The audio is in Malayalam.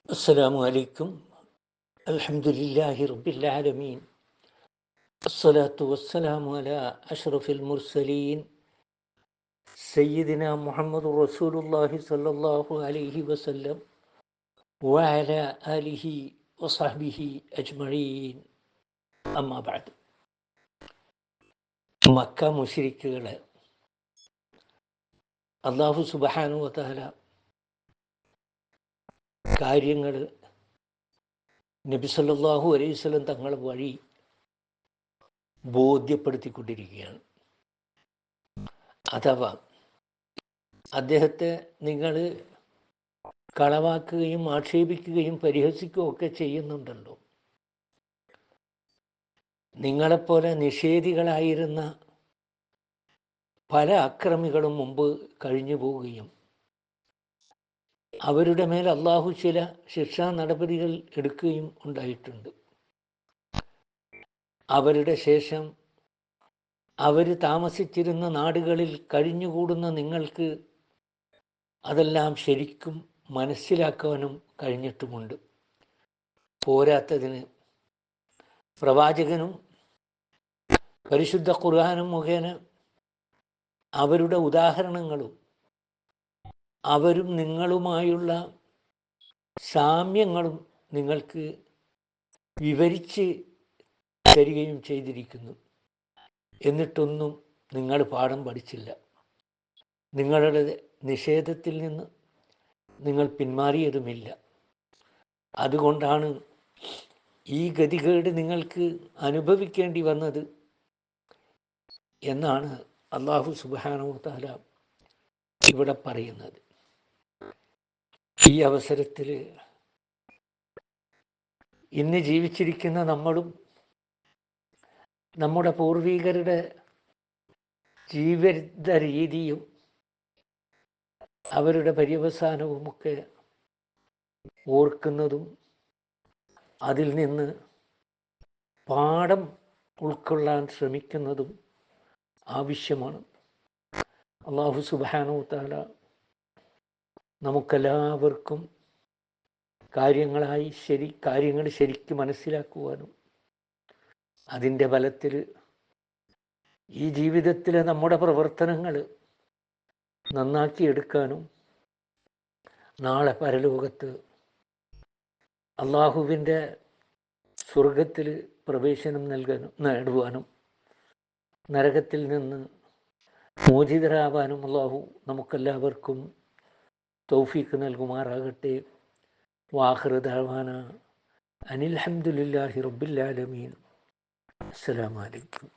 അസ്സലാമു അലൈക്കും. അൽഹംദുലില്ലാഹി റബ്ബിൽ ആലമീൻ. അസ്സലാത്തു വസ്സലാമു അലാ അഷ്റഫിൽ മുർസലീൻ സയ്യിദിനാ മുഹമ്മദുർ റസൂലുള്ളാഹി സ്വല്ലല്ലാഹു അലൈഹി വസല്ലം വഅലാ ആലിഹി വസഹ്ബിഹി അജ്മഈൻ. അമ്മാ ബഅദ്. മക്ക മുശ്രിക്കുകളെ അല്ലാഹു സുബ്ഹാനഹു വ തആല കാര്യങ്ങൾ നബി സല്ലല്ലാഹു അലൈഹി വസല്ലം തങ്ങൾ വഴി ബോധ്യപ്പെടുത്തിക്കൊണ്ടിരിക്കുകയാണ്. അഥവാ അദ്ദേഹത്തെ നിങ്ങൾ കളവാക്കുകയും ആക്ഷേപിക്കുകയും പരിഹസിക്കുകയും ഒക്കെ ചെയ്യുന്നുണ്ടല്ലോ. നിങ്ങളെപ്പോലെ നിഷേധികളായിരുന്ന പല അക്രമികളും മുമ്പ് കഴിഞ്ഞു പോവുകയും അവരുടെ മേൽ അള്ളാഹു ചില ശിക്ഷാ നടപടികൾ എടുക്കുകയും ഉണ്ടായിട്ടുണ്ട്. അവരുടെ ശേഷം അവർ താമസിച്ചിരുന്ന നാടുകളിൽ കഴിഞ്ഞുകൂടുന്ന നിങ്ങൾക്ക് അതെല്ലാം ശരിക്കും മനസ്സിലാക്കാനും കഴിഞ്ഞിട്ടുമുണ്ട്. പോരാത്തതിന് പ്രവാചകനും പരിശുദ്ധ ഖുർആനും മുഖേന അവരുടെ ഉദാഹരണങ്ങളും അവരും നിങ്ങളുമായുള്ള സാമ്യങ്ങളും നിങ്ങൾക്ക് വിവരിച്ച് തരികയും ചെയ്തിരിക്കുന്നു. എന്നിട്ടൊന്നും നിങ്ങൾ പാഠം പഠിച്ചില്ല. നിങ്ങളുടെ നിഷേധത്തിൽ നിന്ന് നിങ്ങൾ പിന്മാറിയതുമില്ല. അതുകൊണ്ടാണ് ഈ ഗതികേട് നിങ്ങൾക്ക് അനുഭവിക്കേണ്ടി വന്നത് എന്നാണ് അല്ലാഹു സുബ്ഹാനഹു വ തആല ഇവിടെ പറയുന്നത്. ഈ അവസരത്തിൽ ഇന്ന് ജീവിച്ചിരിക്കുന്ന നമ്മളും നമ്മുടെ പൂർവികരുടെ ജീവിത രീതിയും അവരുടെ പര്യവസാനവുമൊക്കെ ഓർക്കുന്നതും അതിൽ നിന്ന് പാഠം ഉൾക്കൊള്ളാൻ ശ്രമിക്കുന്നതും ആവശ്യമാണ്. അല്ലാഹു സുബ്ഹാനഹു വ തആല നമുക്കെല്ലാവർക്കും കാര്യങ്ങൾ ശരിക്കും മനസ്സിലാക്കുവാനും അതിൻ്റെ ബലത്തിൽ ഈ ജീവിതത്തിലെ നമ്മുടെ പ്രവർത്തനങ്ങൾ നന്നാക്കിയെടുക്കാനും നാളെ പരലോകത്ത് അള്ളാഹുവിൻ്റെ സ്വർഗത്തിൽ പ്രവേശനം നേടുവാനും നരകത്തിൽ നിന്ന് മോചിതരാവാനും അള്ളാഹു നമുക്കെല്ലാവർക്കും തൗഫീഖ് നൽകുമാറാകട്ടെ. വാഖിറു ദഅ്വാനാ അനിൽ ഹംദുലില്ലാഹി റബ്ബിൽ ആലമീൻ. അസ്സലാമു അലൈക്കും.